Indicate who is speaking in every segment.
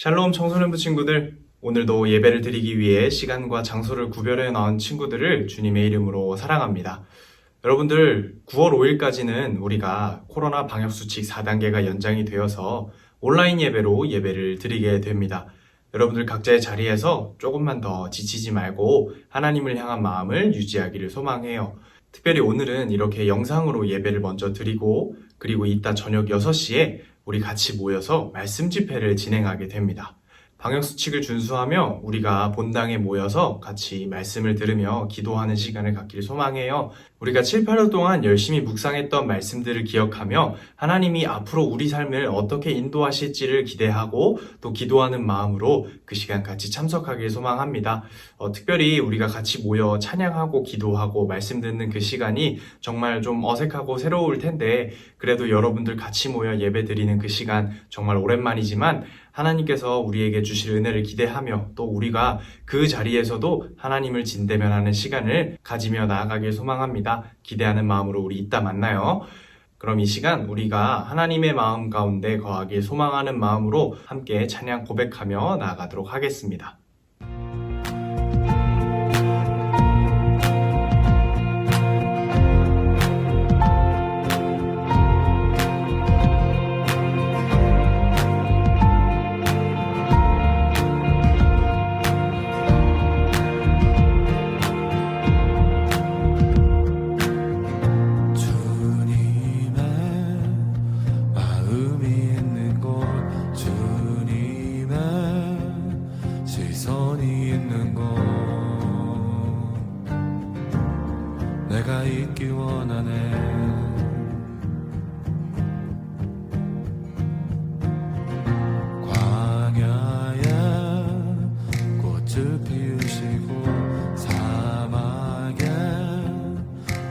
Speaker 1: 샬롬 청소년부 친구들, 오늘도 예배를 드리기 위해 시간과 장소를 구별해 나온 친구들을 주님의 이름으로 사랑합니다. 여러분들, 9월 5일까지는 우리가 코로나 방역수칙 4단계가 연장이 되어서 온라인 예배로 예배를 드리게 됩니다. 여러분들 각자의 자리에서 조금만 더 지치지 말고 하나님을 향한 마음을 유지하기를 소망해요. 특별히 오늘은 이렇게 영상으로 예배를 먼저 드리고, 그리고 이따 저녁 6시에 우리 같이 모여서 말씀 집회를 진행하게 됩니다. 방역수칙을 준수하며 우리가 본당에 모여서 같이 말씀을 들으며 기도하는 시간을 갖기를 소망해요. 우리가 7, 8일 동안 열심히 묵상했던 말씀들을 기억하며 하나님이 앞으로 우리 삶을 어떻게 인도하실지를 기대하고 또 기도하는 마음으로 그 시간 같이 참석하길 소망합니다. 특별히 우리가 같이 모여 찬양하고 기도하고 말씀 듣는 그 시간이 정말 좀 어색하고 새로울 텐데, 그래도 여러분들 같이 모여 예배 드리는 그 시간 정말 오랜만이지만 하나님께서 우리에게 주실 은혜를 기대하며 또 우리가 그 자리에서도 하나님을 진대면하는 시간을 가지며 나아가길 소망합니다. 기대하는 마음으로 우리 이따 만나요. 그럼 이 시간 우리가 하나님의 마음 가운데 거하길 소망하는 마음으로 함께 찬양 고백하며 나아가도록 하겠습니다.
Speaker 2: 내가 있기 원하네. 광야에 꽃을 피우시고 사막에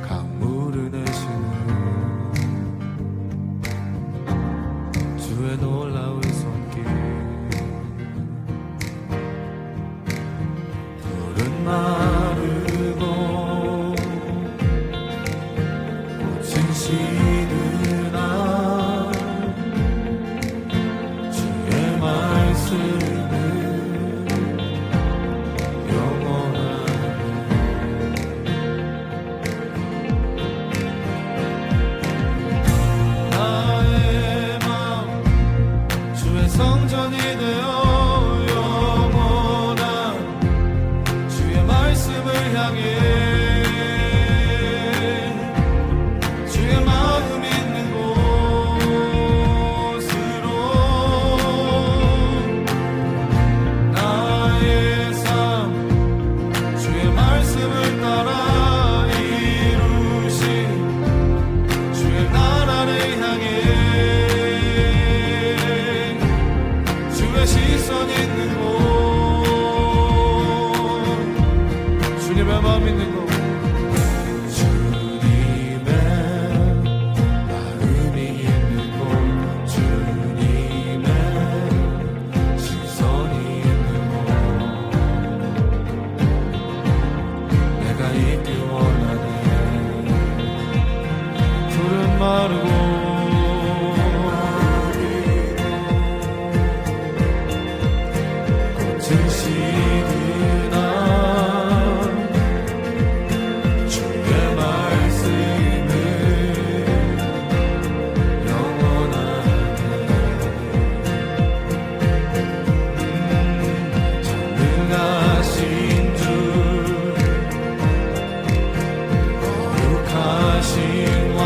Speaker 2: 강물을 내시는 주의 놀라운 손길, 푸른 마르고 시드나 주의 말씀은 영원하네. 나의 마음 주의 성전이 되어 영원한 주의 말씀을 향해 시선 있는 곳, 주님의 마음 있는 곳, 주님의 마음이 있는 곳, 주님의 시선이 있는 곳, 내가 있길 원하네. 푸른 마르고 시드나 주의 말씀은 영원하네. 전능하신 주 거룩하신 왕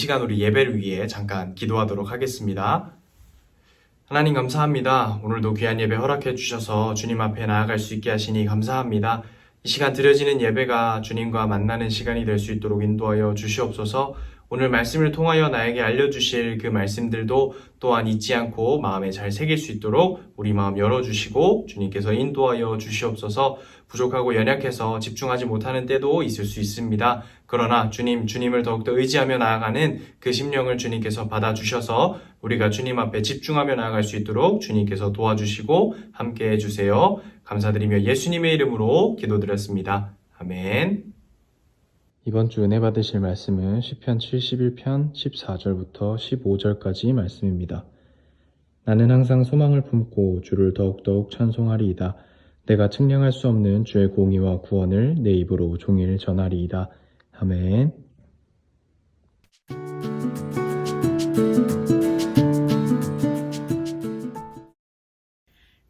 Speaker 1: 시간 우리 예배를 위해 잠깐 기도하도록 하겠습니다. 하나님 감사합니다. 오늘도 귀한 예배 허락해 주셔서 주님 앞에 나아갈 수 있게 하시니 감사합니다. 이 시간 드려지는 예배가 주님과 만나는 시간이 될 수 있도록 인도하여 주시옵소서. 오늘 말씀을 통하여 나에게 알려주실 그 말씀들도 또한 잊지 않고 마음에 잘 새길 수 있도록 우리 마음 열어주시고 주님께서 인도하여 주시옵소서. 부족하고 연약해서 집중하지 못하는 때도 있을 수 있습니다. 그러나 주님을 더욱더 의지하며 나아가는 그 심령을 주님께서 받아주셔서 우리가 주님 앞에 집중하며 나아갈 수 있도록 주님께서 도와주시고 함께 해주세요. 감사드리며 예수님의 이름으로 기도드렸습니다. 아멘. 이번 주 은혜 받으실 말씀은 시편 71편 14절부터 15절까지 말씀입니다. 나는 항상 소망을 품고 주를 더욱더욱 찬송하리이다. 내가 측량할 수 없는 주의 공의와 구원을 내 입으로 종일 전하리이다. 아멘.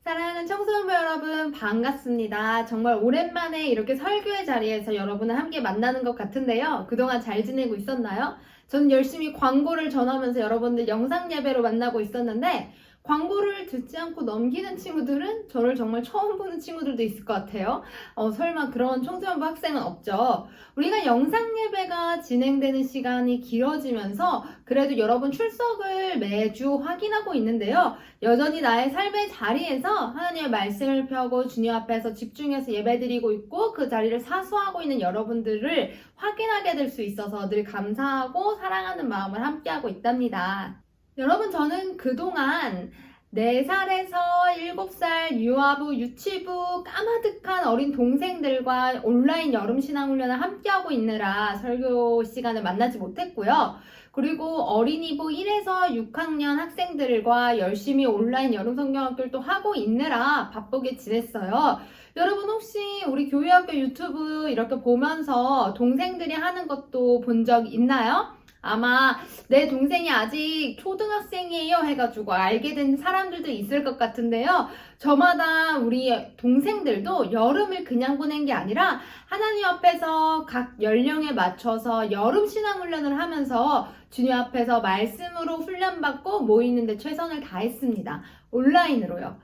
Speaker 3: 사랑하는 청소년부 여러분, 반갑습니다. 정말 오랜만에 이렇게 설교의 자리에서 여러분을 함께 만나는 것 같은데요. 그동안 잘 지내고 있었나요? 저는 열심히 광고를 전하면서 여러분들 영상 예배로 만나고 있었는데 광고를 듣지 않고 넘기는 친구들은 저를 정말 처음 보는 친구들도 있을 것 같아요. 설마 그런 청소년부 학생은 없죠. 우리가 영상 예배가 진행되는 시간이 길어지면서 그래도 여러분 출석을 매주 확인하고 있는데요. 여전히 나의 삶의 자리에서 하나님의 말씀을 펴고 주님 앞에서 집중해서 예배드리고 있고 그 자리를 사수하고 있는 여러분들을 확인하게 될 수 있어서 늘 감사하고 사랑하는 마음을 함께하고 있답니다. 여러분, 저는 그동안 4살에서 7살 유아부, 유치부 까마득한 어린 동생들과 온라인 여름신앙훈련을 함께하고 있느라 설교 시간을 만나지 못했고요. 그리고 어린이부 1에서 6학년 학생들과 열심히 온라인 여름성경학교를 또 하고 있느라 바쁘게 지냈어요. 여러분, 혹시 우리 교회학교 유튜브 이렇게 보면서 동생들이 하는 것도 본 적 있나요? 아마 내 동생이 아직 초등학생이에요 해가지고 알게 된 사람들도 있을 것 같은데요. 저마다 우리 동생들도 여름을 그냥 보낸 게 아니라 하나님 앞에서 각 연령에 맞춰서 여름 신앙훈련을 하면서 주님 앞에서 말씀으로 훈련받고 모이는데 최선을 다했습니다. 온라인으로요.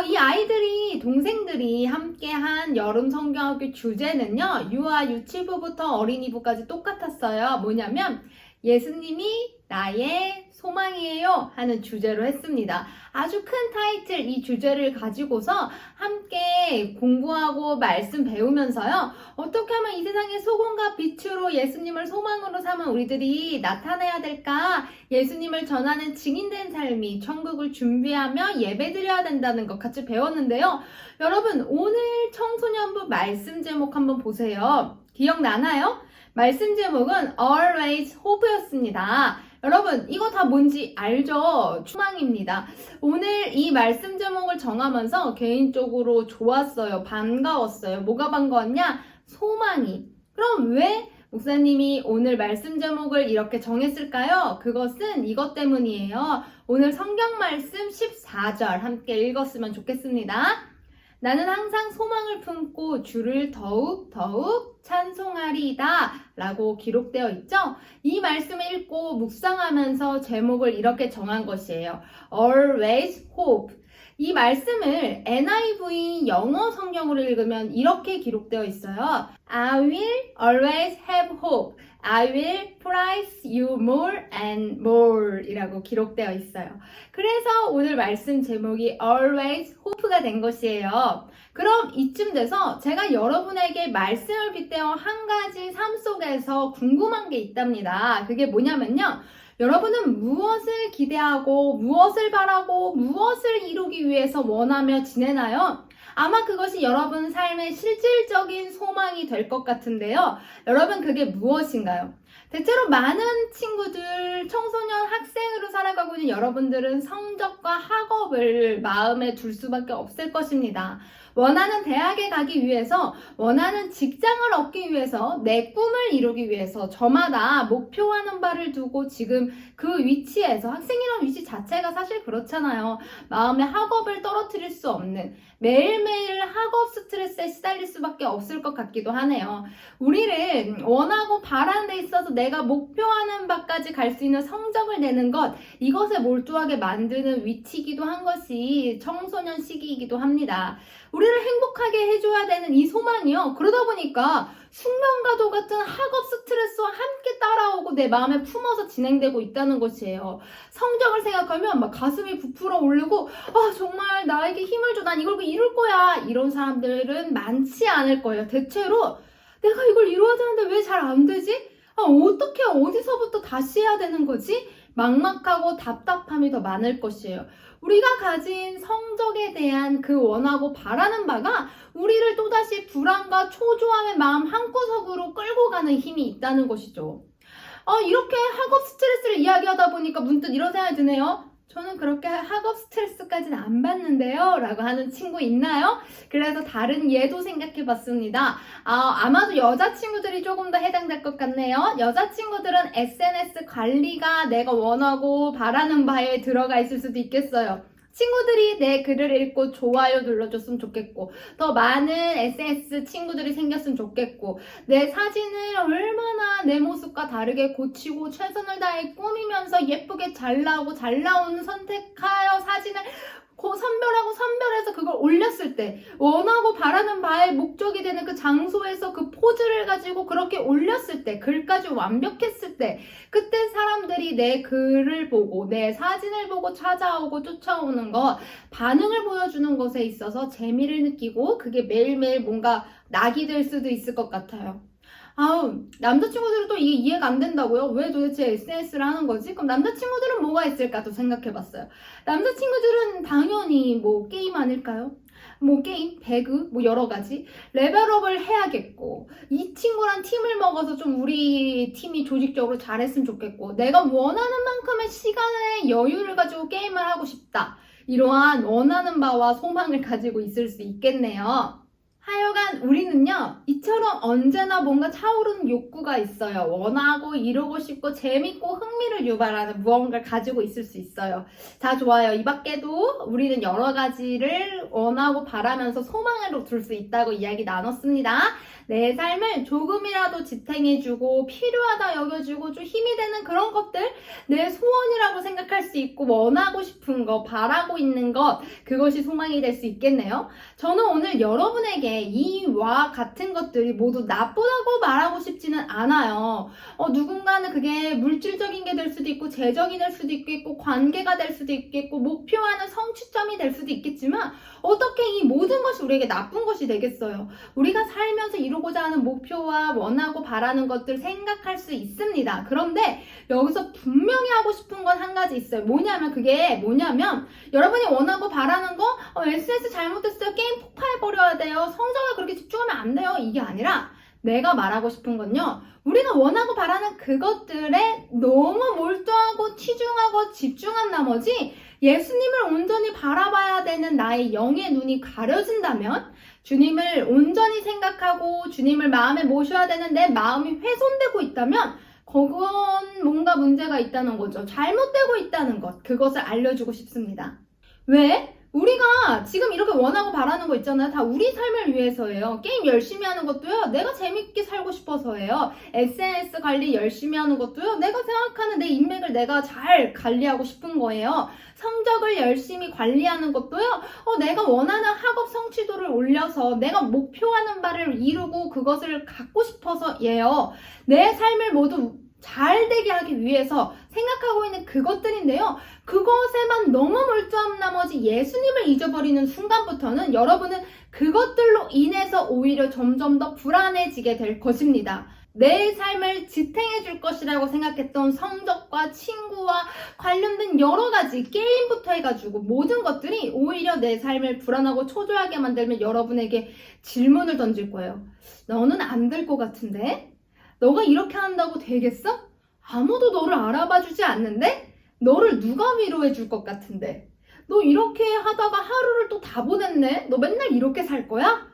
Speaker 3: 이 아이들이, 동생들이 함께한 여름 성경학교 주제는요, 유아 유치부부터 어린이부까지 똑같았어요. 뭐냐면, 예수님이 나의 소망이에요 하는 주제로 했습니다. 아주 큰 타이틀, 이 주제를 가지고서 함께 공부하고 말씀 배우면서요, 어떻게 하면 이 세상의 소금과 빛으로 예수님을 소망으로 삼은 우리들이 나타내야 될까? 예수님을 전하는 증인된 삶이 천국을 준비하며 예배드려야 된다는 것 같이 배웠는데요. 여러분, 오늘 청소년부 말씀 제목 한번 보세요. 기억나나요? 말씀 제목은 Always Hope였습니다. 여러분, 이거 다 뭔지 알죠? 소망입니다. 오늘 이 말씀 제목을 정하면서 개인적으로 좋았어요. 반가웠어요. 뭐가 반가웠냐? 소망이. 그럼 왜 목사님이 오늘 말씀 제목을 이렇게 정했을까요? 그것은 이것 때문이에요. 오늘 성경 말씀 14절 함께 읽었으면 좋겠습니다. 나는 항상 소망을 품고 주를 더욱 찬송하리이다 라고 기록되어 있죠. 이 말씀을 읽고 묵상하면서 제목을 이렇게 정한 것이에요. Always Hope. 이 말씀을 NIV 영어 성경으로 읽으면 이렇게 기록되어 있어요. I will always have hope. I will praise you more and more 이라고 기록되어 있어요. 그래서 오늘 말씀 제목이 Always Hope가 된 것이에요. 그럼 이쯤 돼서 제가 여러분에게 말씀을 빗대어 한 가지 삶 속에서 궁금한 게 있답니다. 그게 뭐냐면요. 여러분은 무엇을 기대하고 무엇을 바라고 무엇을 이루기 위해서 원하며 지내나요? 아마 그것이 여러분 삶의 실질적인 소망이 될 것 같은데요. 여러분, 그게 무엇인가요? 대체로 많은 친구들, 청소년, 학생으로 살아가고 있는 여러분들은 성적과 학업을 마음에 둘 수밖에 없을 것입니다. 원하는 대학에 가기 위해서, 원하는 직장을 얻기 위해서, 내 꿈을 이루기 위해서 저마다 목표하는 바를 두고 지금 그 위치에서, 학생이라는 위치 자체가 사실 그렇잖아요. 마음의 학업을 떨어뜨릴 수 없는, 매일매일 학업 스트레스에 시달릴 수밖에 없을 것 같기도 하네요. 우리를 원하고 바라는 데 있어 있어서 내가 목표하는 바까지 갈 수 있는 성적을 내는 것, 이것에 몰두하게 만드는 위치이기도 한 것이 청소년 시기이기도 합니다. 우리를 행복하게 해줘야 되는 이 소망이요. 그러다 보니까 숙면과도 같은 학업 스트레스와 함께 따라오고 내 마음에 품어서 진행되고 있다는 것이에요. 성적을 생각하면 막 가슴이 부풀어 오르고 정말 나에게 힘을 줘. 난 이걸 이룰 거야. 이런 사람들은 많지 않을 거예요. 대체로 내가 이걸 이루어야 되는데 왜 잘 안 되지? 어떻게 어디서부터 다시 해야 되는 거지? 막막하고 답답함이 더 많을 것이에요. 우리가 가진 성적에 대한 그 원하고 바라는 바가 우리를 또다시 불안과 초조함의 마음 한구석으로 끌고 가는 힘이 있다는 것이죠. 이렇게 학업 스트레스를 이야기하다 보니까 문득 이런 생각이 드네요. 저는 그렇게 학업 스트레스까지는 안 받는데요 라고 하는 친구 있나요? 그래서 다른 예도 생각해 봤습니다. 아마도 여자친구들이 조금 더 해당될 것 같네요. 여자친구들은 SNS 관리가 내가 원하고 바라는 바에 들어가 있을 수도 있겠어요. 친구들이 내 글을 읽고 좋아요 눌러줬으면 좋겠고, 더 많은 SNS 친구들이 생겼으면 좋겠고, 내 사진을 얼마나 내 모습과 다르게 고치고 최선을 다해 꾸미면서 예쁘게 잘 나오고 잘 나오는 선택하여 사진을 선별해서 그걸 올렸을 때, 원하고 바라는 바의 목적이 되는 그 장소에서 그 포즈를 가지고 그렇게 올렸을 때, 글까지 완벽했을 때, 그때 사람들이 내 글을 보고 내 사진을 보고 찾아오고 쫓아오는 것, 반응을 보여주는 것에 있어서 재미를 느끼고 그게 매일매일 뭔가 낙이 될 수도 있을 것 같아요. 남자친구들은 또 이게 이해가 안 된다고요? 왜 도대체 SNS를 하는 거지? 그럼 남자친구들은 뭐가 있을까 또 생각해봤어요. 남자친구들은 당연히 게임 아닐까요? 게임, 배그, 여러 가지 레벨업을 해야겠고, 이 친구랑 팀을 먹어서 좀 우리 팀이 조직적으로 잘했으면 좋겠고, 내가 원하는 만큼의 시간의 여유를 가지고 게임을 하고 싶다. 이러한 원하는 바와 소망을 가지고 있을 수 있겠네요. 하여간 우리는요, 이처럼 언제나 뭔가 차오르는 욕구가 있어요. 원하고 이루고 싶고 재밌고 흥미를 유발하는 무언가를 가지고 있을 수 있어요. 자, 좋아요. 이 밖에도 우리는 여러 가지를 원하고 바라면서 소망으로 둘 수 있다고 이야기 나눴습니다. 내 삶을 조금이라도 지탱해주고 필요하다 여겨주고 좀 힘이 되는 그런 것들, 내 소원이라고 생각할 수 있고 원하고 싶은 거, 바라고 있는 것, 그것이 소망이 될 수 있겠네요. 저는 오늘 여러분에게 이와 같은 것들이 모두 나쁘다고 말하고 싶지는 않아요. 누군가는 그게 물질적인 게 될 수도 있고 재정이 될 수도 있겠고 관계가 될 수도 있겠고 목표하는 성취점이 될 수도 있겠지만, 어떻게 이 모든 것이 우리에게 나쁜 것이 되겠어요? 우리가 살면서 이루고자 하는 목표와 원하고 바라는 것들 생각할 수 있습니다. 그런데 여기서 분명히 하고 싶은 건 한 가지 있어요. 그게 뭐냐면 여러분이 원하고 바라는 거 SNS 잘못됐어요. 게임 폭파해버려야 돼요. 성적에 그렇게 집중하면 안 돼요. 이게 아니라 내가 말하고 싶은 건요, 우리가 원하고 바라는 그것들에 너무 몰두하고 치중하고 집중한 나머지 예수님을 온전히 바라봐야 되는 나의 영의 눈이 가려진다면, 주님을 온전히 생각하고 주님을 마음에 모셔야 되는 내 마음이 훼손되고 있다면 그건 뭔가 문제가 있다는 거죠. 잘못되고 있다는 것, 그것을 알려주고 싶습니다. 왜? 우리가 지금 이렇게 원하고 바라는 거 있잖아요. 다 우리 삶을 위해서예요. 게임 열심히 하는 것도요, 내가 재밌게 살고 싶어서예요. SNS 관리 열심히 하는 것도요, 내가 생각하는 내 인맥을 내가 잘 관리하고 싶은 거예요. 성적을 열심히 관리하는 것도요, 내가 원하는 학업 성취도를 올려서 내가 목표하는 바를 이루고 그것을 갖고 싶어서예요. 내 삶을 모두 잘 되게 하기 위해서 생각하고 있는 그것들인데요, 그것에만 너무 몰두한 나머지 예수님을 잊어버리는 순간부터는 여러분은 그것들로 인해서 오히려 점점 더 불안해지게 될 것입니다. 내 삶을 지탱해 줄 것이라고 생각했던 성적과 친구와 관련된 여러 가지 게임부터 해가지고 모든 것들이 오히려 내 삶을 불안하고 초조하게 만들면 여러분에게 질문을 던질 거예요. 너는 안 될 것 같은데? 너가 이렇게 한다고 되겠어? 아무도 너를 알아봐 주지 않는데? 너를 누가 위로해 줄 것 같은데? 너 이렇게 하다가 하루를 또 다 보냈네? 너 맨날 이렇게 살 거야?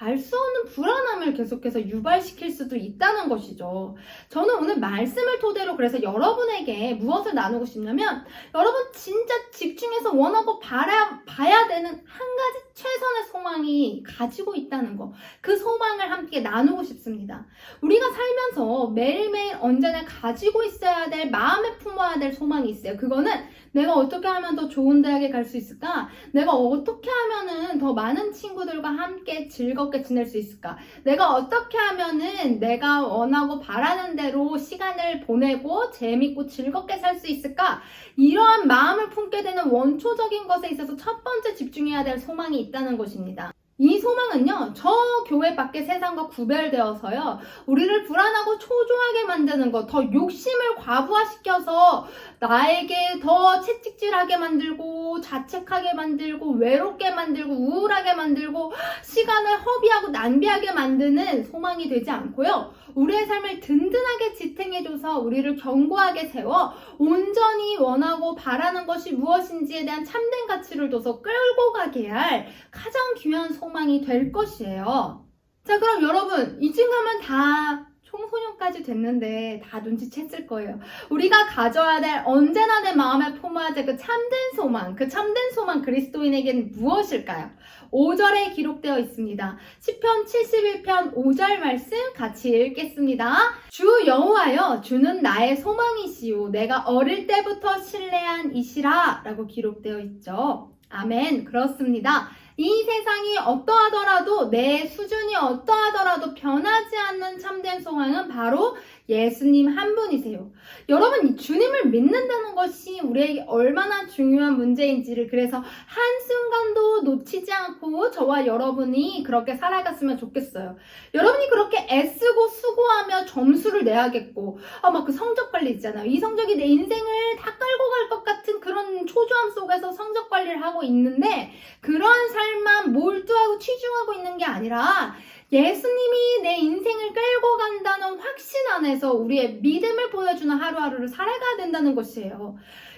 Speaker 3: 알 수 없는 불안함을 계속해서 유발시킬 수도 있다는 것이죠. 저는 오늘 말씀을 토대로 그래서 여러분에게 무엇을 나누고 싶냐면, 여러분 진짜 집중해서 원하고 봐야 되는 한 가지 최선의 소망이 가지고 있다는 거, 그 소망을 함께 나누고 싶습니다. 우리가 살면서 매일매일 언제나 가지고 있어야 될, 마음에 품어야 될 소망이 있어요. 그거는 내가 어떻게 하면 더 좋은 대학에 갈 수 있을까? 내가 어떻게 하면은 더 많은 친구들과 함께 즐겁게 지낼 수 있을까? 내가 어떻게 하면은 내가 원하고 바라는 대로 시간을 보내고 재밌고 즐겁게 살 수 있을까? 이러한 마음을 품게 되는 원초적인 것에 있어서 첫 번째 집중해야 될 소망이 있다는 것입니다. 이 소망은요, 저 교회 밖의 세상과 구별되어서요, 우리를 불안하고 초조하게 만드는 것, 더 욕심을 과부하시켜서 나에게 더 채찍질하게 만들고, 자책하게 만들고, 외롭게 만들고, 우울하게 만들고, 시간을 허비하고 낭비하게 만드는 소망이 되지 않고요, 우리의 삶을 든든하게 지탱해줘서 우리를 견고하게 세워 온전히 원하고 바라는 것이 무엇인지에 대한 참된 가치를 둬서 끌고 가게 할 가장 귀한 소망이 될 것이에요. 자, 그럼 여러분, 이쯤 가면 다 청소년까지 됐는데 다 눈치챘을 거예요. 우리가 가져야 될, 언제나 내 마음에 품어야 될 그 참된 소망, 그 참된 소망 그리스도인에게는 무엇일까요? 5절에 기록되어 있습니다. 시편 71편 5절 말씀 같이 읽겠습니다. 주 여호와여, 주는 나의 소망이시오. 내가 어릴 때부터 신뢰한 이시라 라고 기록되어 있죠. 아멘. 그렇습니다. 이 세상이 어떠하더라도, 내 수준이 어떠하더라도 변하지 않는 참된 소망은 바로 예수님 한 분이세요. 여러분, 이 주님을 믿는다는 것이 우리에게 얼마나 중요한 문제인지를 그래서 한순간도 놓치지 않고 저와 여러분이 그렇게 살아갔으면 좋겠어요. 여러분이 그렇게 애쓰고 수고하며 점수를 내야겠고, 막 그 성적 관리 있잖아요. 이 성적이 내 인생을 다 끌고 갈 것 같은 그런 초조함 속에서 성적 관리를 하고 있는데, 그런 삶만 몰두하고 치중하고 있는 게 아니라 예수님이 내 인생을 끌고 간다는 확신 안에서 우리의 믿음을 보여주는 하루하루를 살아가야 된다는 것이에요.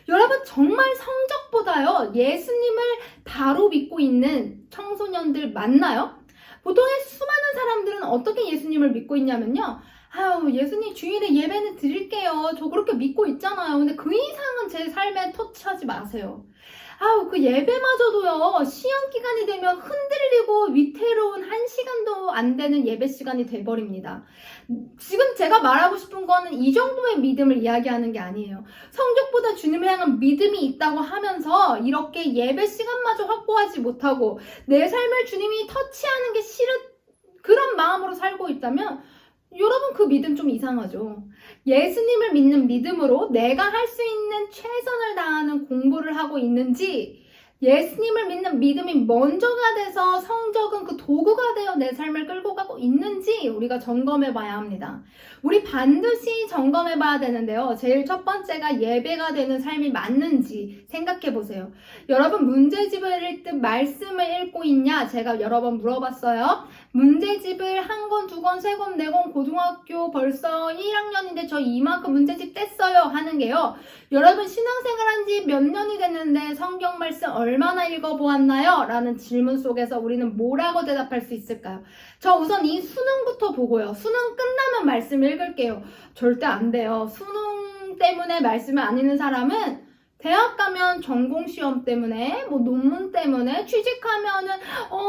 Speaker 3: 여러분, 정말 성적보다요, 예수님을 바로 믿고 있는 청소년들 많나요? 보통의 수많은 사람들은 어떻게 예수님을 믿고 있냐면요, 예수님 주일에 예배는 드릴게요. 저 그렇게 믿고 있잖아요. 근데 그 이상은 제 삶에 터치하지 마세요. 그 예배마저도요, 시험 기간이 되면 흔들리고 위태로운 1시간도 안 되는 예배 시간이 돼버립니다. 지금 제가 말하고 싶은 거는 이 정도의 믿음을 이야기하는 게 아니에요. 성적보다 주님을 향한 믿음이 있다고 하면서 이렇게 예배 시간마저 확보하지 못하고 내 삶을 주님이 터치하는 게 싫은 그런 마음으로 살고 있다면 여러분, 그 믿음 좀 이상하죠. 예수님을 믿는 믿음으로 내가 할 수 있는 최선을 다하는 공부를 하고 있는지, 예수님을 믿는 믿음이 먼저가 돼서 성적은 그 도구가 되어 내 삶을 끌고 가고 있는지 우리가 점검해 봐야 합니다. 우리 반드시 점검해 봐야 되는데요. 제일 첫 번째가 예배가 되는 삶이 맞는지 생각해 보세요. 여러분, 문제집을 읽듯 말씀을 읽고 있냐? 제가 여러 번 물어봤어요. 문제집을 한 권, 두 권, 세 권, 네 권, 고등학교 벌써 1학년인데 저 이만큼 문제집 뗐어요 하는 게요. 여러분, 신앙생활 한 지 몇 년이 됐는데 성경 말씀 얼마나 읽어보았나요? 라는 질문 속에서 우리는 뭐라고 대답할 수 있을까요? 저 우선 이 수능부터 보고요. 수능 끝나면 말씀 읽을게요. 절대 안 돼요. 수능 때문에 말씀을 안 읽는 사람은 대학 가면 전공시험 때문에, 논문 때문에, 취직하면은,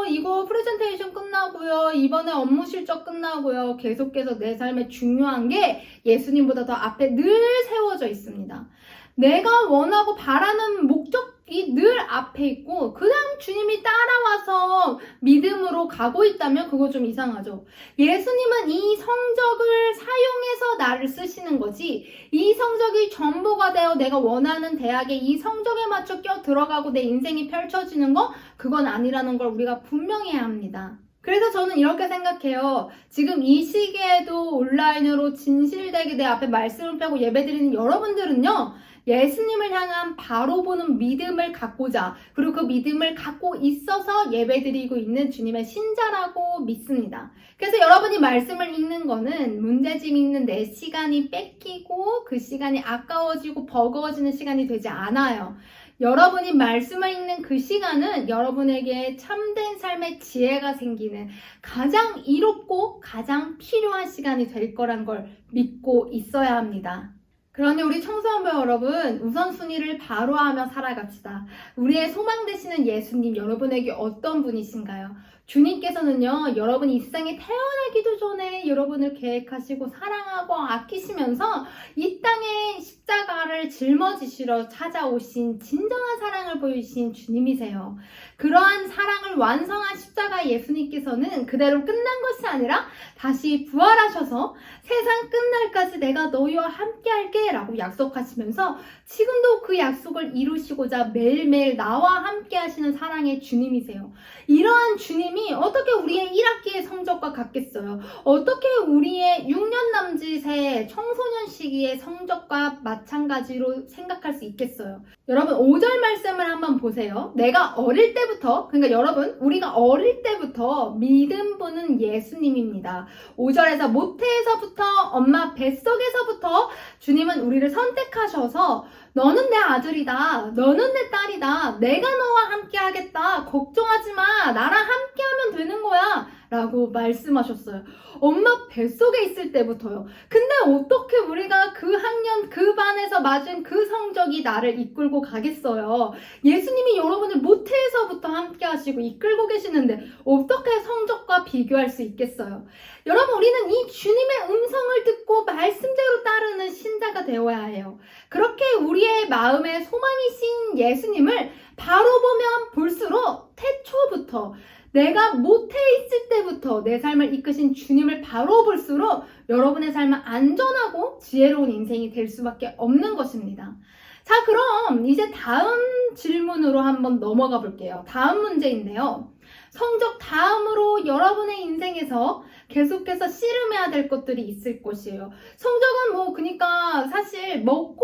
Speaker 3: 이거 프레젠테이션 끝나고요. 이번에 업무 실적 끝나고요. 계속해서 내 삶에 중요한 게 예수님보다 더 앞에 늘 세워져 있습니다. 내가 원하고 바라는 목적이 늘 앞에 있고 그 다음 주님이 따라와서 믿음으로 가고 있다면 그거 좀 이상하죠. 예수님은 이 성적을 사용해서 나를 쓰시는 거지, 이 성적이 전부가 되어 내가 원하는 대학에 이 성적에 맞춰 껴 들어가고 내 인생이 펼쳐지는 거, 그건 아니라는 걸 우리가 분명히 해야 합니다. 그래서 저는 이렇게 생각해요. 지금 이 시기에도 온라인으로 진실되게 내 앞에 말씀을 펴고 예배드리는 여러분들은요, 예수님을 향한 바로 보는 믿음을 갖고자, 그리고 그 믿음을 갖고 있어서 예배드리고 있는 주님의 신자라고 믿습니다. 그래서 여러분이 말씀을 읽는 거는 문제집 읽는 내 시간이 뺏기고 그 시간이 아까워지고 버거워지는 시간이 되지 않아요. 여러분이 말씀을 읽는 그 시간은 여러분에게 참된 삶의 지혜가 생기는 가장 이롭고 가장 필요한 시간이 될 거란 걸 믿고 있어야 합니다. 그러니 우리 청소년부 여러분, 우선순위를 바로 하며 살아갑시다. 우리의 소망 되시는 예수님, 여러분에게 어떤 분이신가요? 주님께서는요, 여러분이 이 세상에 태어나기도 전에 여러분을 계획하시고 사랑하고 아끼시면서 이 땅에 십자가를 짊어지시러 찾아오신 진정한 사랑을 보이신 주님이세요. 그러한 사랑을 완성한 십자가 예수님께서는 그대로 끝난 것이 아니라 다시 부활하셔서 세상 끝날까지 내가 너희와 함께 할게 라고 약속하시면서 지금도 그 약속을 이루시고자 매일매일 나와 함께 하시는 사랑의 주님이세요. 이러한 주님이 어떻게 우리의 1학기의 성적과 같겠어요? 어떻게 우리의 6년 남짓의 청소년 시기의 성적과 마찬가지로 생각할 수 있겠어요? 여러분 5절 말씀을 한번 보세요. 내가 어릴 때부터, 그러니까 여러분 우리가 어릴 때부터 믿음 보는 예수님입니다. 5절에서 모태에서부터 엄마 뱃속에서부터 주님은 우리를 선택하셔서 너는 내 아들이다. 너는 내 딸이다. 내가 너와 함께 하겠다. 걱정하지 마. 나랑 함께 하면 되는 거야. 라고 말씀하셨어요. 엄마 뱃속에 있을 때부터요. 근데 어떻게 우리가 그 학년, 그 반에서 맞은 그 성적이 나를 이끌고 가겠어요. 예수님이 여러분을 모태에서부터 함께 하시고 이끌고 계시는데 어떻게 성적과 비교할 수 있겠어요? 여러분 우리는 이 주님의 음성을 듣고 말씀대로 따르는 신자가 되어야 해요. 그렇게 우리의 마음에 소망이신 예수님을 바로 보면 볼수록 태초부터 내가 모태에 있을 때부터 내 삶을 이끄신 주님을 바로 볼수록 여러분의 삶은 안전하고 지혜로운 인생이 될 수밖에 없는 것입니다. 자, 그럼 이제 다음 질문으로 한번 넘어가 볼게요. 다음 문제인데요. 성적 다음으로 여러분의 인생에서 계속해서 씨름해야 될 것들이 있을 것이에요. 성적은 그러니까 사실 뭐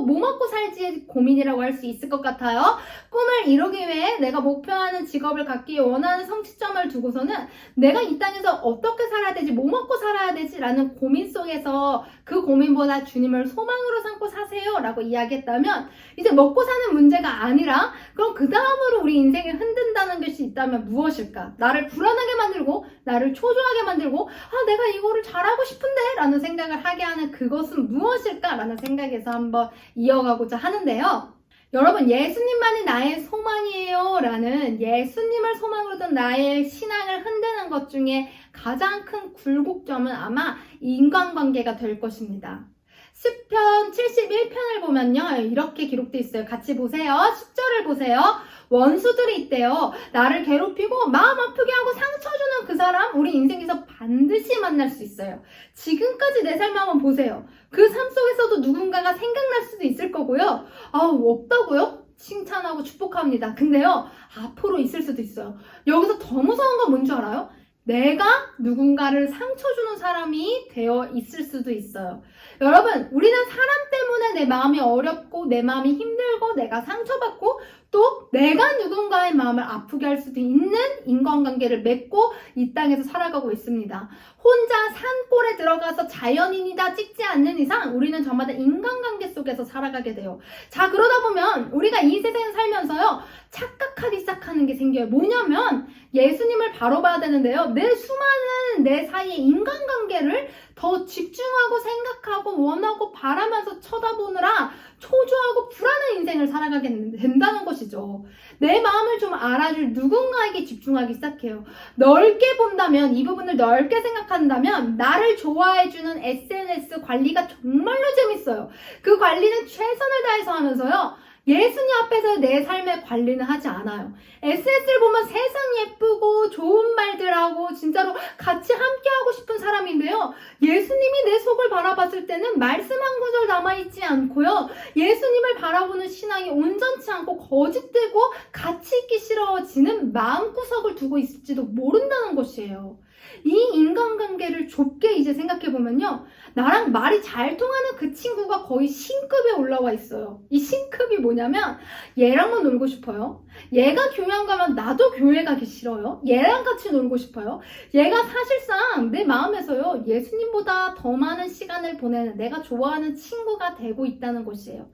Speaker 3: 먹고 살지의 고민이라고 할 수 있을 것 같아요. 꿈을 이루기 위해 내가 목표하는 직업을 갖기 원하는 성취점을 두고서는 내가 이 땅에서 어떻게 살아야 되지, 뭐 먹고 살아야 되지 라는 고민 속에서 그 고민보다 주님을 소망으로 삼고 사세요 라고 이야기했다면 이제 먹고 사는 문제가 아니라 그럼 그 다음으로 우리 인생을 흔든다는 것이 있다면 무엇일까? 나를 불안하게 만들고 나를 초조하게 만들고 내가 이거를 잘하고 싶은데 라는 생각을 하게 하는 그것은 무엇일까? 라는 생각에서 한번 이어가고자 하는데요. 여러분 예수님만이 나의 소망이에요 라는 예수님을 소망으로 둔 나의 신앙을 흔드는 것 중에 가장 큰 굴곡점은 아마 인간관계가 될 것입니다. 시편 71편을 보면요 이렇게 기록되어 있어요. 같이 보세요. 10절을 보세요. 원수들이 있대요. 나를 괴롭히고 마음 아프게 하고 상처 주는 그 사람 우리 인생에서 반드시 만날 수 있어요. 지금까지 내 삶 한번 보세요. 그 삶 속에서도 누군가가 생각날 수도 있을 거고요. 없다고요? 칭찬하고 축복합니다. 근데요 앞으로 있을 수도 있어요. 여기서 더 무서운 건 뭔지 알아요? 내가 누군가를 상처 주는 사람이 되어 있을 수도 있어요. 여러분 우리는 사람 때문에 내 마음이 어렵고 내 마음이 힘들고 내가 상처받고 또 내가 누군가의 마음을 아프게 할 수도 있는 인간관계를 맺고 이 땅에서 살아가고 있습니다. 혼자 산골에 들어가서 자연인이다 찍지 않는 이상 우리는 저마다 인간관계 속에서 살아가게 돼요. 자 그러다 보면 우리가 이 세상에 살면서요 착각하기 시작하는 게 생겨요. 뭐냐면 예수님을 바로 봐야 되는데요. 내 수많은 내 사이의 인간관계를 더 집중하고 생각하고 원하고 바라면서 쳐다보느라 초조하고 불안한 인생을 살아가게 된다는 것이죠. 내 마음을 좀 알아줄 누군가에게 집중하기 시작해요. 넓게 본다면 이 부분을 넓게 생각한다면 나를 좋아해주는 SNS 관리가 정말로 재밌어요. 그 관리는 최선을 다해서 하면서요. 예수님 앞에서 내 삶의 관리는 하지 않아요. SNS를 보면 세상 예쁘고 좋은 말들하고 진짜로 같이 함께하고 싶은 사람인데요. 예수님이 내 속을 바라봤을 때는 말씀 한 구절 남아있지 않고요. 예수님을 바라보는 신앙이 온전치 않고 거짓되고 같이 있기 싫어지는 마음구석을 두고 있을지도 모른다는 것이에요. 이 인간관계를 좁게 이제 생각해보면요. 나랑 말이 잘 통하는 그 친구가 거의 신급에 올라와 있어요. 이 신급이 뭐냐면 얘랑만 놀고 싶어요. 얘가 교회 안 가면 나도 교회 가기 싫어요. 얘랑 같이 놀고 싶어요. 얘가 사실상 내 마음에서요. 예수님보다 더 많은 시간을 보내는 내가 좋아하는 친구가 되고 있다는 것이에요.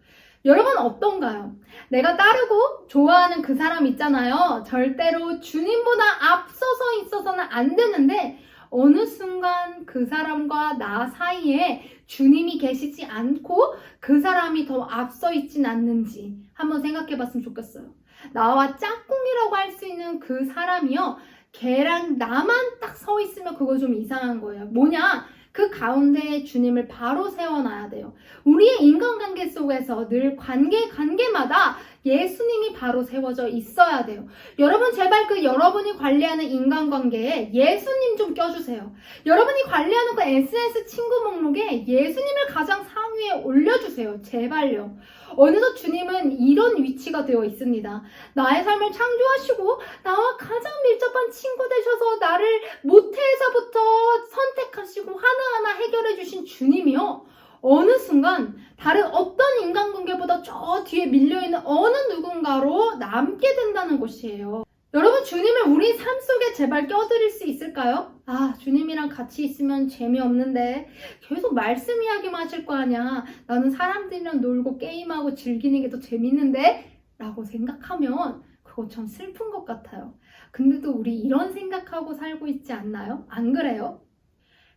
Speaker 3: 여러분 어떤가요? 내가 따르고 좋아하는 그 사람 있잖아요. 절대로 주님보다 앞서서 있어서는 안 되는데 어느 순간 그 사람과 나 사이에 주님이 계시지 않고 그 사람이 더 앞서 있진 않는지 한번 생각해 봤으면 좋겠어요. 나와 짝꿍이라고 할 수 있는 그 사람이요, 걔랑 나만 딱 서 있으면 그거 좀 이상한 거예요. 뭐냐? 그 가운데에 주님을 바로 세워놔야 돼요. 우리의 인간관계 속에서 늘 관계마다 예수님이 바로 세워져 있어야 돼요. 여러분, 제발 그 여러분이 관리하는 인간관계에 예수님 좀 껴주세요. 여러분이 관리하는 그 SNS 친구 목록에 예수님을 가장 상위에 올려주세요. 제발요. 어느덧 주님은 이런 위치가 되어 있습니다. 나의 삶을 창조하시고 나와 가장 밀접한 친구 되셔서 나를 모태에서부터 선택하시고 하나하나 해결해 주신 주님이요, 어느 순간 다른 어떤 인간관계보다 저 뒤에 밀려있는 어느 누군가로 남게 된다는 것이에요. 여러분, 주님을 우리 삶 속에 제발 껴드릴 수 있을까요? 아, 주님이랑 같이 있으면 재미없는데 계속 말씀 이야기만 하실 거 아니야. 나는 사람들이랑 놀고 게임하고 즐기는 게 더 재밌는데? 라고 생각하면 그거 참 슬픈 것 같아요. 근데도 우리 이런 생각하고 살고 있지 않나요? 안 그래요?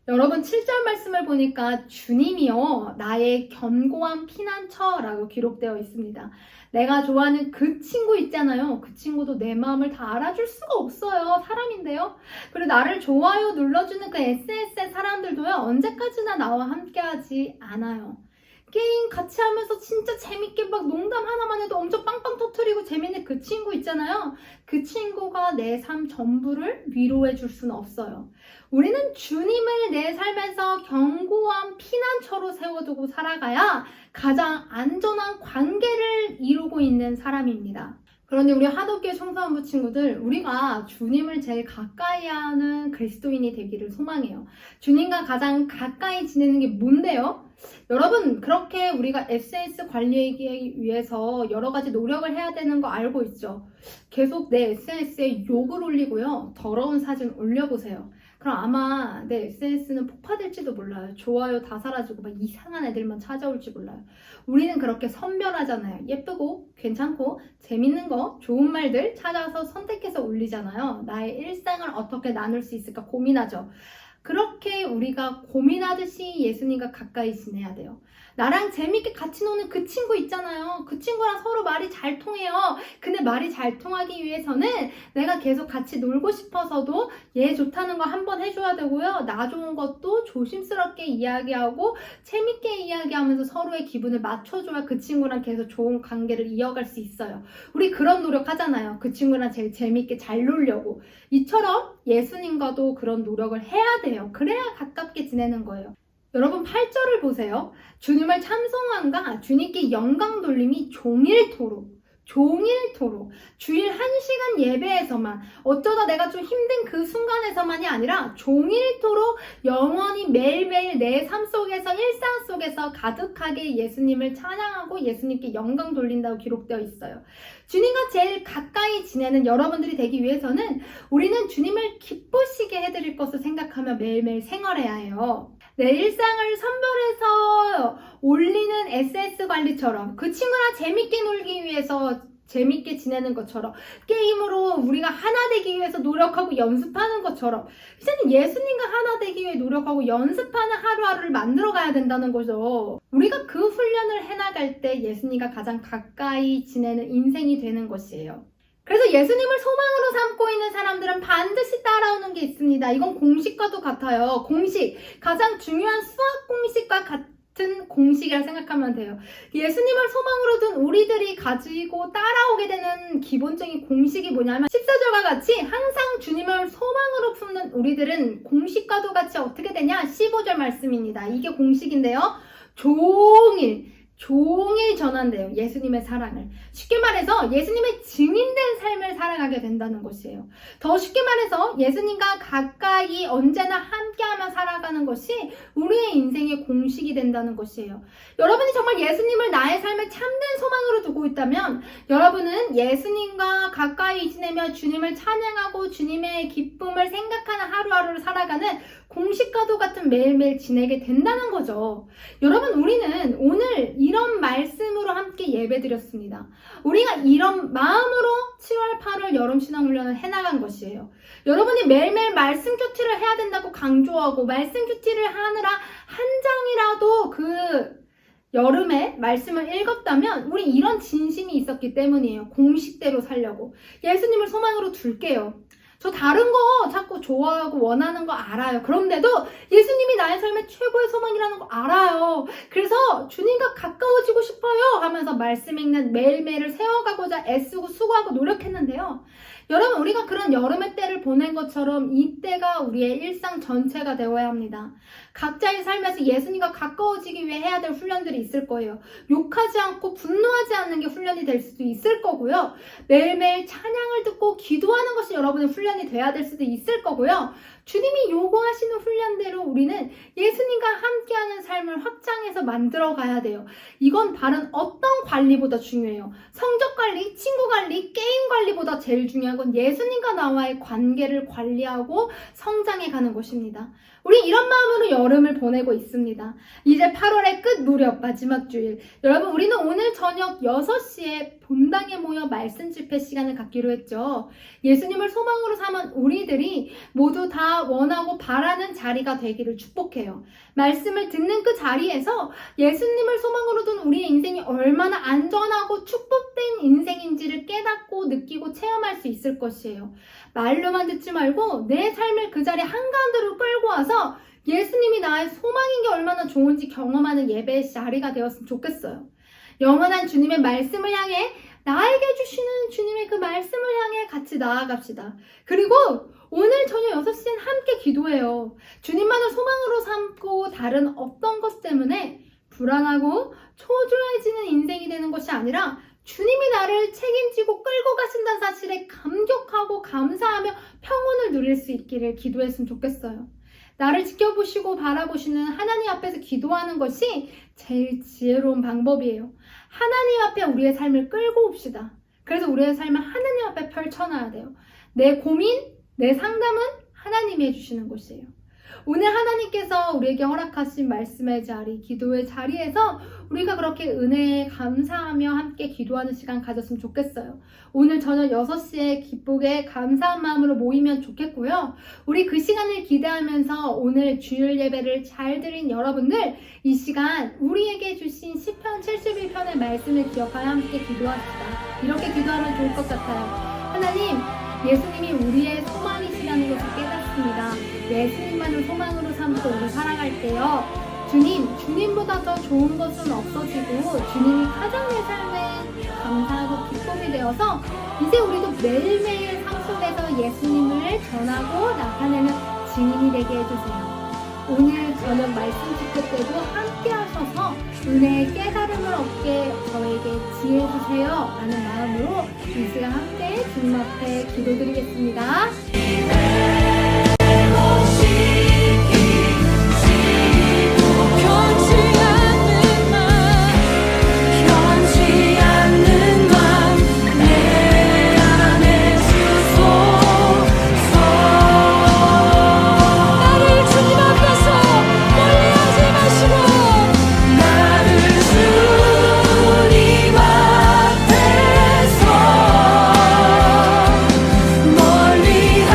Speaker 3: 여러분, 7절 말씀을 보니까 주님이요, 나의 견고한 피난처라고 기록되어 있습니다. 내가 좋아하는 그 친구 있잖아요. 그 친구도 내 마음을 다 알아줄 수가 없어요. 사람인데요. 그리고 나를 좋아요 눌러주는 그 SNS의 사람들도요, 언제까지나 나와 함께하지 않아요. 게임 같이 하면서 진짜 재밌게 막 농담 하나만 해도 엄청 빵빵 터트리고 재밌는 그 친구 있잖아요. 그 친구가 내 삶 전부를 위로해 줄 수는 없어요. 우리는 주님을 내 삶에서 견고한 피난처로 세워두고 살아가야 가장 안전한 관계를 이루고 있는 사람입니다. 그런데 우리 하도교회 청소년부 친구들, 우리가 주님을 제일 가까이 하는 그리스도인이 되기를 소망해요. 주님과 가장 가까이 지내는 게 뭔데요? 여러분, 그렇게 우리가 SNS 관리하기 위해서 여러 가지 노력을 해야 되는 거 알고 있죠? 계속 내 SNS에 욕을 올리고요, 더러운 사진 올려보세요. 그럼 아마 내 SNS는 폭파될지도 몰라요. 좋아요 다 사라지고 막 이상한 애들만 찾아올지 몰라요. 우리는 그렇게 선별하잖아요. 예쁘고 괜찮고 재밌는 거, 좋은 말들 찾아서 선택해서 올리잖아요. 나의 일상을 어떻게 나눌 수 있을까 고민하죠. 그렇게 우리가 고민하듯이 예수님과 가까이 지내야 돼요. 나랑 재밌게 같이 노는 그 친구 있잖아요. 그 친구랑 서로 말이 잘 통해요. 근데 말이 잘 통하기 위해서는 내가 계속 같이 놀고 싶어서도 얘 좋다는 거 한번 해줘야 되고요. 나 좋은 것도 조심스럽게 이야기하고 재밌게 이야기하면서 서로의 기분을 맞춰줘야 그 친구랑 계속 좋은 관계를 이어갈 수 있어요. 우리 그런 노력 하잖아요. 그 친구랑 제일 재밌게 잘 놀려고. 이처럼 예수님과도 그런 노력을 해야 돼요. 그래야 가깝게 지내는 거예요. 여러분, 8절을 보세요. 주님을 찬송함과 주님께 영광 돌림이 종일토록 주일 1시간 예배에서만, 어쩌다 내가 좀 힘든 그 순간에서만이 아니라 종일토록 영원히 매일매일 내 삶 속에서, 일상 속에서 가득하게 예수님을 찬양하고 예수님께 영광 돌린다고 기록되어 있어요. 주님과 제일 가까이 지내는 여러분들이 되기 위해서는 우리는 주님을 기쁘시게 해드릴 것을 생각하며 매일매일 생활해야 해요. 내 일상을 선별해서 올리는 SNS 관리처럼, 그 친구랑 재밌게 놀기 위해서 재밌게 지내는 것처럼, 게임으로 우리가 하나 되기 위해서 노력하고 연습하는 것처럼, 이제는 예수님과 하나 되기 위해 노력하고 연습하는 하루하루를 만들어 가야 된다는 거죠. 우리가 그 훈련을 해나갈 때 예수님과 가장 가까이 지내는 인생이 되는 것이에요. 그래서 예수님을 소망으로 삼고 있는 사람들은 반드시 따라오는 게 있습니다. 이건 공식과도 같아요. 공식, 가장 중요한 수학 공식과 같은 공식이라 생각하면 돼요. 예수님을 소망으로 둔 우리들이 가지고 따라오게 되는 기본적인 공식이 뭐냐면 14절과 같이 항상 주님을 소망으로 품는 우리들은 공식과도 같이 어떻게 되냐? 15절 말씀입니다. 이게 공식인데요. 종일 전한대요. 예수님의 사랑을. 쉽게 말해서 예수님의 증인된 삶을 살아가게 된다는 것이에요. 더 쉽게 말해서 예수님과 가까이 언제나 함께하며 살아가는 것이 우리의 인생의 공식이 된다는 것이에요. 여러분이 정말 예수님을 나의 삶의 참된 소망으로 두고 있다면 여러분은 예수님과 가까이 지내며 주님을 찬양하고 주님의 기쁨을 생각하는 하루하루를 살아가는 공식과도 같은 매일매일 지내게 된다는 거죠. 여러분, 우리는 오늘 이런 말씀으로 함께 예배드렸습니다. 우리가 이런 마음으로 7월, 8월 여름신앙훈련을 해나간 것이에요. 여러분이 매일매일 말씀 큐티를 해야 된다고 강조하고 말씀 큐티를 하느라 한 장이라도 그 여름에 말씀을 읽었다면 우리 이런 진심이 있었기 때문이에요. 공식대로 살려고. 예수님을 소망으로 둘게요. 저 다른 거 자꾸 좋아하고 원하는 거 알아요. 그런데도 예수님이 나의 삶의 최고의 소망이라는 거 알아요. 그래서 주님과 가까워지고 싶어요 하면서 말씀 읽는 매일매일을 세워가고자 애쓰고 수고하고 노력했는데요. 여러분, 우리가 그런 여름의 때를 보낸 것처럼 이 때가 우리의 일상 전체가 되어야 합니다. 각자의 삶에서 예수님과 가까워지기 위해 해야 될 훈련들이 있을 거예요. 욕하지 않고 분노하지 않는 게 훈련이 될 수도 있을 거고요. 매일매일 찬양을 듣고 기도하는 것이 여러분의 훈련이 돼야 될 수도 있을 거고요. 주님이 요구하시는 훈련대로 우리는 예수님과 함께하는 삶을 확장해서 만들어 가야 돼요. 이건 다른 어떤 관리보다 중요해요. 성적 관리, 친구 관리, 게임 관리보다 제일 중요한 건 예수님과 나와의 관계를 관리하고 성장해 가는 것입니다. 우리 이런 마음으로 여름을 보내고 있습니다. 이제 8월의 끝 무렵 마지막 주일. 여러분, 우리는 오늘 저녁 6시에 본당에 모여 말씀 집회 시간을 갖기로 했죠. 예수님을 소망으로 삼은 우리들이 모두 다 원하고 바라는 자리가 되기를 축복해요. 말씀을 듣는 그 자리에서 예수님을 소망으로 둔 우리의 인생이 얼마나 안전하고 축복된 인생인지를 깨닫고 느끼고 체험할 수 있을 것이에요. 말로만 듣지 말고 내 삶을 그 자리 한가운데로 끌고 와서 예수님이 나의 소망인 게 얼마나 좋은지 경험하는 예배의 자리가 되었으면 좋겠어요. 영원한 주님의 말씀을 향해 나에게 주시는 주님의 그 말씀을 향해 같이 나아갑시다. 그리고 오늘 저녁 6시엔 함께 기도해요. 주님만을 소망으로 삼고 다른 어떤 것 때문에 불안하고 초조해지는 인생이 되는 것이 아니라 주님이 나를 책임지고 끌고 가신다는 사실에 감격하고 감사하며 평온을 누릴 수 있기를 기도했으면 좋겠어요. 나를 지켜보시고 바라보시는 하나님 앞에서 기도하는 것이 제일 지혜로운 방법이에요. 하나님 앞에 우리의 삶을 끌고 옵시다. 그래서 우리의 삶을 하나님 앞에 펼쳐놔야 돼요. 내 고민, 내 상담은 하나님이 해주시는 것이에요. 오늘 하나님께서 우리에게 허락하신 말씀의 자리, 기도의 자리에서 우리가 그렇게 은혜에 감사하며 함께 기도하는 시간 가졌으면 좋겠어요. 오늘 저녁 6시에 기쁘게 감사한 마음으로 모이면 좋겠고요. 우리 그 시간을 기대하면서 오늘 주일 예배를 잘 드린 여러분들, 이 시간 우리에게 주신 시편 71편의 말씀을 기억하여 함께 기도합시다. 이렇게 기도하면 좋을 것 같아요. 하나님, 예수님이 우리의 소망이시라는 것을 깨닫습니다. 예수님만을 소망으로 삼고 우리 살아갈게요. 주님보다 더 좋은 것은 없어지고 주님이 가장 내 삶에 감사하고 기쁨이 되어서 이제 우리도 매일매일 삶 속에서 예수님을 전하고 나타내는 증인이 되게 해주세요. 오늘 저녁 말씀 집회 때도 함께 하셔서 은혜의 깨달음을 얻게 저에게 지혜 주세요 라는 마음으로 이 시간 함께 주님 앞에 기도드리겠습니다.
Speaker 4: 멀리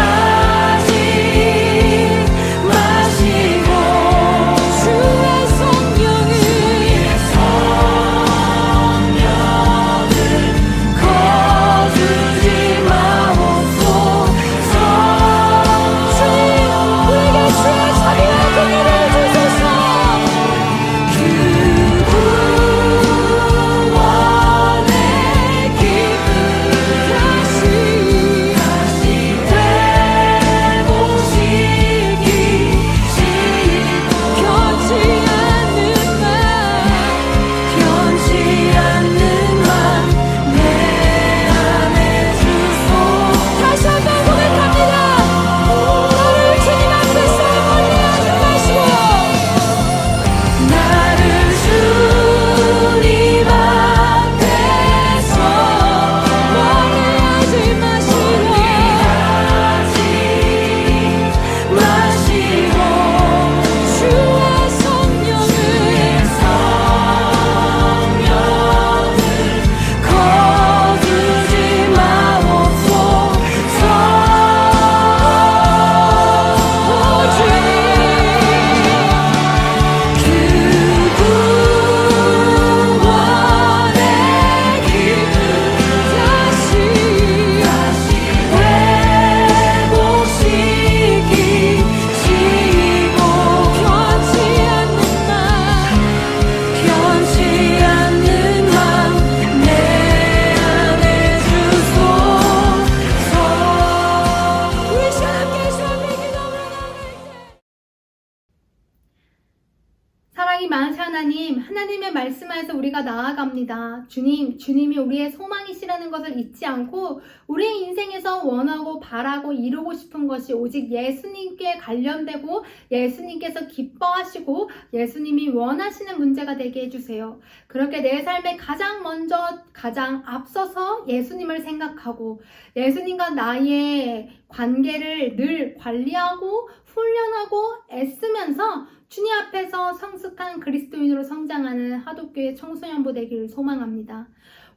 Speaker 3: 하나님의 말씀하에서 우리가 나아갑니다. 주님이 우리의 소망이시라는 것을 잊지 않고 우리의 인생에서 원하고 바라고 이루고 싶은 것이 오직 예수님께 관련되고 예수님께서 기뻐하시고 예수님이 원하시는 문제가 되게 해주세요. 그렇게 내 삶에 가장 앞서서 예수님을 생각하고 예수님과 나의 관계를 늘 관리하고 훈련하고 애쓰면서 주님 앞에서 성숙한 그리스도인으로 성장하는 하독교회 청소년부 되기를 소망합니다.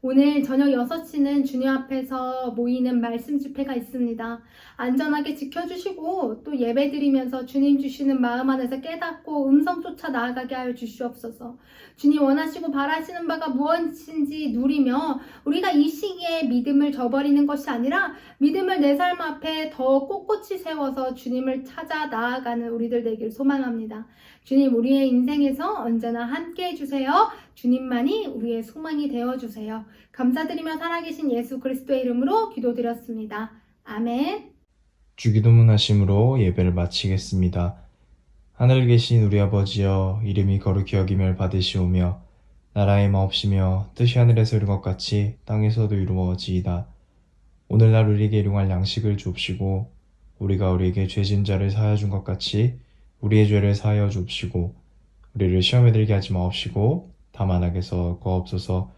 Speaker 3: 오늘 저녁 6시는 주님 앞에서 모이는 말씀 집회가 있습니다. 안전하게 지켜주시고 또 예배드리면서 주님 주시는 마음 안에서 깨닫고 음성 쫓아 나아가게 하여 주시옵소서. 주님 원하시고 바라시는 바가 무엇인지 누리며 우리가 이 시기에 믿음을 저버리는 것이 아니라 믿음을 내 삶 앞에 더 꼿꼿이 세워서 주님을 찾아 나아가는 우리들 되길 소망합니다. 주님 우리의 인생에서 언제나 함께 해주세요. 주님만이 우리의 소망이 되어주세요. 감사드리며 살아계신 예수 그리스도의 이름으로 기도드렸습니다. 아멘.
Speaker 1: 주기도문 하심으로 예배를 마치겠습니다. 하늘 계신 우리 아버지여, 이름이 거룩히 여김을 받으시오며 나라의 마옵시며 뜻이 하늘에서 이룬 것 같이 땅에서도 이루어지이다. 오늘날 우리에게 일용할 양식을 주옵시고 우리가 우리에게 죄진 자를 사하여 준 것 같이 우리의 죄를 사하여 주옵시고 우리를 시험에 들게 하지 마옵시고 다만 악에서 구하옵소서.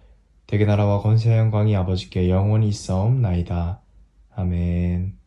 Speaker 1: 대개 나라와 권세와 영광이 아버지께 영원히 있사옵나이다. 아멘.